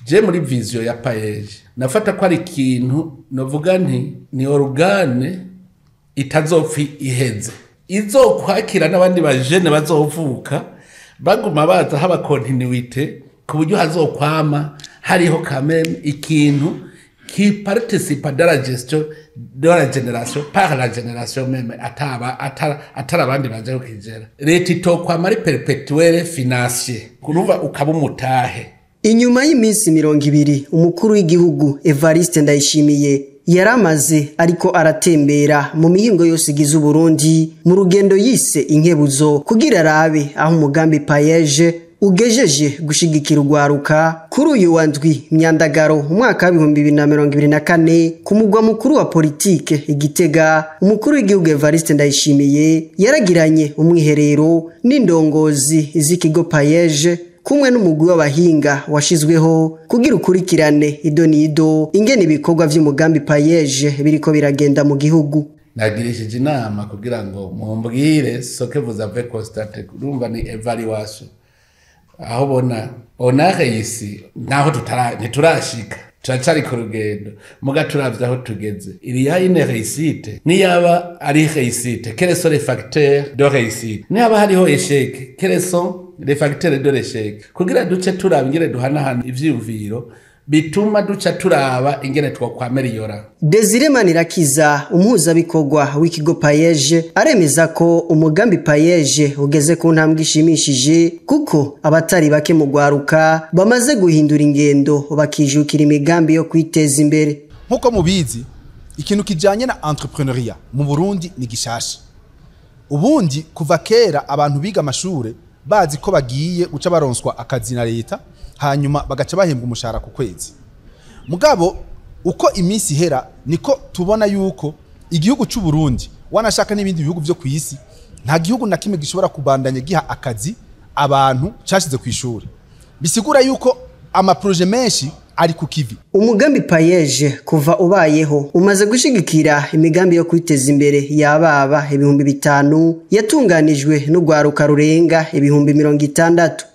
je muri vision ya paeje nafata ko ari ikintu novuga nti ni organe itazopfi iheze izokwakira n'abandi bajene bazovuka baguma baza haba continuité ku buryo hazokwama hariho kameme ikintu qui participe de la gestion de la génération par la génération même atara abandi baje kugera leta itokwama ari perpetuelle financier kuruva ukaba umutahe. Inyuma y'iminsi 20 umukuru w'igihugu Evariste Ndayishimiye yaramaze ariko aratembera mu mihingo yose igize Burundi mu rugendo yise inkebuzo kugira arabe aho umugambi paeje ugejeje gushigikira urwaruka kuri uyu wandwi Myandagaro umwaka wa 2024 ku mugwa mukuru wa politike Igitega. Umukuru w'igihugu Evariste Ndayishimiye yaragiranye umwiherero n'indongozi z'ikigo paeje kumwe n'umugwi w'abahinga washizweho kugira ukurikirane idonido ingene ibikorwa vy'umugambi paeje biriko biragenda mu gihugu. Nagirishije inama kugira ngo mumbwire soke vous avez constaté urumva ni evaluation aho bona onare isi naho ntiturashika turacari ku rugendo muga turavye aho tugeze il y a une réussite niyaba ari réussite quels sont les facteurs de réussite niyaba hariho échec quels sont les facteurs de l'échec kugira duce turaba ingene duhanahana ivyiyumviro bituma duca turaba ingene twokwameliora. Desire Manirakiza umuhuza bikorwa w'ikigo paeje aremeza ko umugambi paeje ugeze ku ntambwe ishimishije kuko abatari bake mu gwaruka bamaze guhindura ingendo bakijukira imigambi yo kwiteza imbere. Nkuko mubizi ikintu kijanye na entrepreneuria mu Burundi ni gishasha. Ubundi kuva kera abantu biga amashure bazi ko bagiye guca baronswa akazi na leta hanyuma bagaca bahembwa umushahara ku kwezi. Mugabo uko iminsi hera niko tubona yuko igihugu cy'u Burundi wanashaka n'ibindi bihugu byo kwisi nta gihugu na kimwe gishobora kubandanya giha akazi abantu cyashize ku ishuri. Bisigura yuko ama projet menshi ari ku kivi. Umugambi paeje kuva ubayeho umaze gushigikira imigambi yo kwiteza imbere y'ababa 5,000 yatunganijwe n'ugwaruka rurenga 60,000.